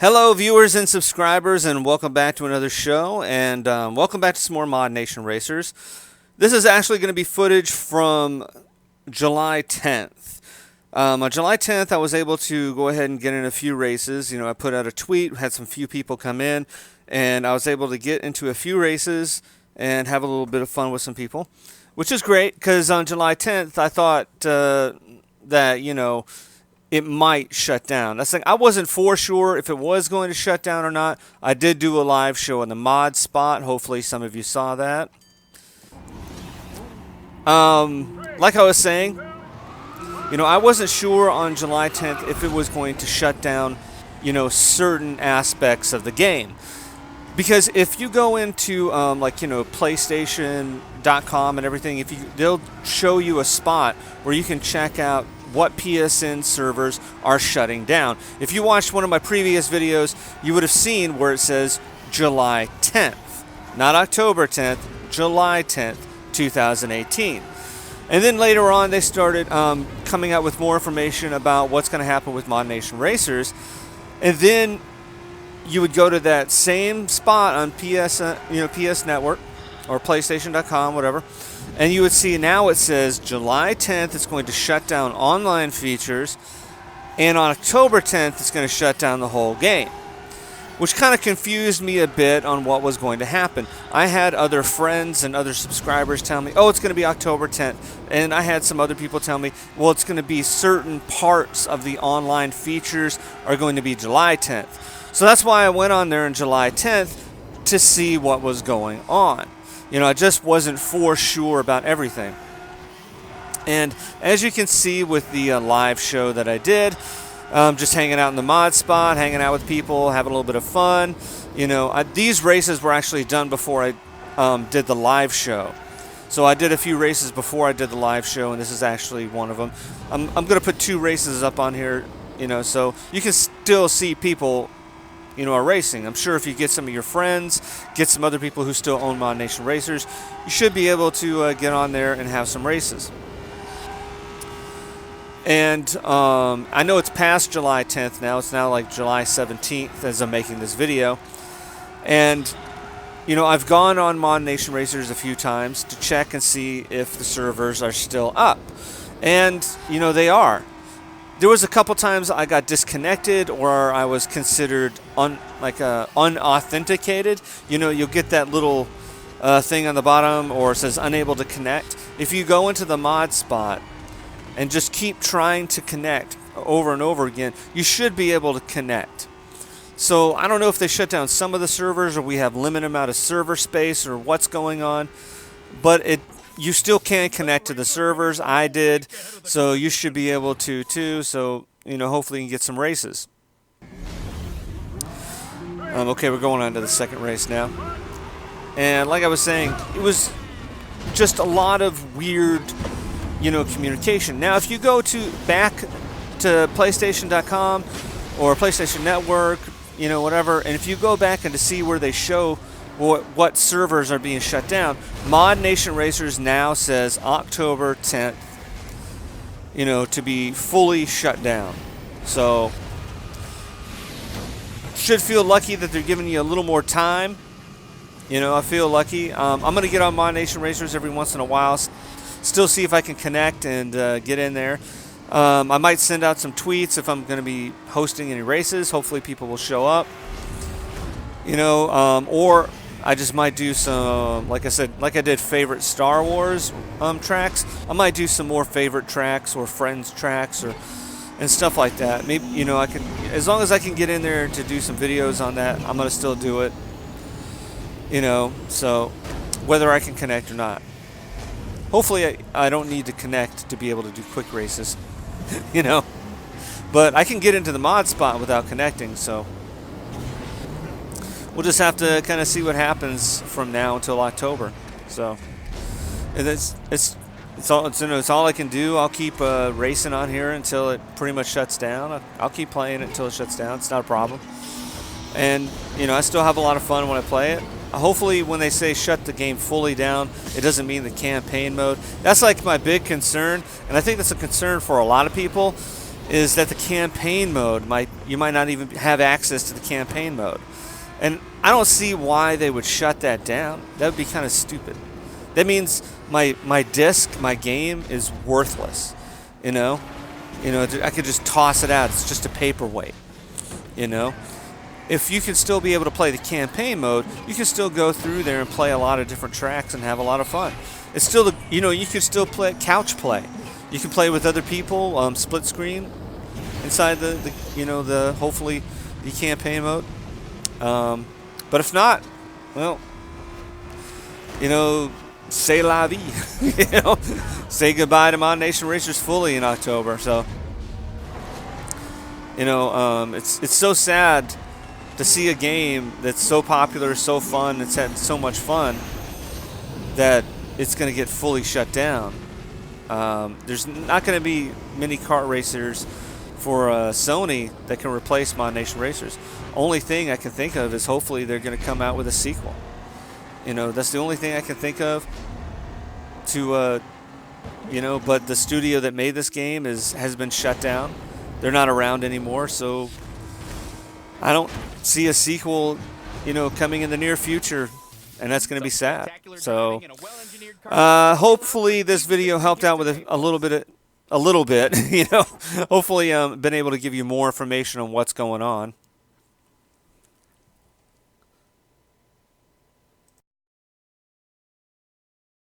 Hello, viewers and subscribers, and welcome back to another show, and welcome back to some more Modnation Racers. This is actually going to be footage from July 10th. On July 10th, I was able to go ahead and get in a few races. You know, I put out a tweet, had some few people come in, and I was able to get into a few races and have a little bit of fun with some people, which is great, because on July 10th, I thought that, you know, it might shut down. That's like, I wasn't for sure if it was going to shut down or not. I did do a live show on the mod spot. Hopefully some of you saw that. Like I was saying, you know, I wasn't sure on July 10th if it was going to shut down, you know, certain aspects of the game. Because if you go into, like, you know, PlayStation.com and everything, they'll show you a spot where you can check out what PSN servers are shutting down. If you watched one of my previous videos, you would have seen where it says July 10th. Not October 10th, July 10th, 2018. And then later on, they started coming out with more information about what's going to happen with Modnation Racers. And then you would go to that same spot on PS Network or PlayStation.com, whatever, and you would see now it says July 10th it's going to shut down online features, and on October 10th it's going to shut down the whole game, which kind of confused me a bit on what was going to happen. I had other friends and other subscribers tell me, oh, it's going to be October 10th, and I had some other people tell me, well, it's going to be certain parts of the online features are going to be July 10th. So that's why I went on there on July 10th to see what was going on. You know, I just wasn't for sure about everything. And as you can see with the live show that I did, just hanging out in the mod spot, hanging out with people, having a little bit of fun. You know, these races were actually done before I did the live show. So I did a few races before I did the live show, and this is actually one of them. I'm going to put 2 races up on here, you know, so you can still see people, you know, are racing. I'm sure if you get some of your friends, get some other people who still own Modnation Racers, you should be able to get on there and have some races. And I know it's past July 10th now. It's now like July 17th as I'm making this video. And, you know, I've gone on Modnation Racers a few times to check and see if the servers are still up. And, you know, they are. There was a couple times I got disconnected or I was considered unauthenticated. You know, you'll get that little thing on the bottom or it says unable to connect. If you go into the mod spot and just keep trying to connect over and over again, you should be able to connect. So I don't know if they shut down some of the servers or we have limited amount of server space or what's going on, but you still can connect to the servers. I did, so you should be able to too. So, you know, hopefully you can get some races. Okay, we're going on to the second race now. And like I was saying, it was just a lot of weird, you know, communication. Now, if you go back to PlayStation.com or PlayStation Network, you know, whatever, and if you go back and to see where they show what servers are being shut down, Modnation Racers now says October 10th, you know, to be fully shut down. So, should feel lucky that they're giving you a little more time. You know, I feel lucky. I'm going to get on Modnation Racers every once in a while, still see if I can connect and get in there. I might send out some tweets if I'm going to be hosting any races. Hopefully people will show up. You know, or I just might do some, like I said, like I did favorite Star Wars tracks. I might do some more favorite tracks or friends tracks and stuff like that. Maybe, you know, I can, as long as I can get in there to do some videos on that, I'm gonna still do it. You know, so whether I can connect or not. Hopefully I don't need to connect to be able to do quick races. You know, but I can get into the mod spot without connecting, so we'll just have to kind of see what happens from now until October. So, and it's all I can do. I'll keep racing on here until it pretty much shuts down. I'll keep playing it until it shuts down. It's not a problem. And, you know, I still have a lot of fun when I play it. Hopefully when they say shut the game fully down, it doesn't mean the campaign mode. That's like my big concern, and I think that's a concern for a lot of people, is that the campaign mode you might not even have access to the campaign mode. And I don't see why they would shut that down. That would be kind of stupid. That means my disc, my game is worthless. You know? I could just toss it out. It's just a paperweight. If you can still be able to play the campaign mode, you can still go through there and play a lot of different tracks and have a lot of fun. It's still you can still play couch play. You can play with other people, split screen inside the hopefully the campaign mode. But if not, well, say la vie. Say goodbye to Modnation Racers fully in October. So, it's so sad to see a game that's so popular, so fun, it's had so much fun, that it's going to get fully shut down. There's not going to be many kart racers for Sony that can replace Modnation Racers. Only thing I can think of is hopefully they're going to come out with a sequel. That's the only thing I can think of to, but the studio that made this game has been shut down. They're not around anymore, so I don't see a sequel, coming in the near future, and that's going to be sad. So, hopefully this video helped out with a little bit, hopefully been able to give you more information on what's going on.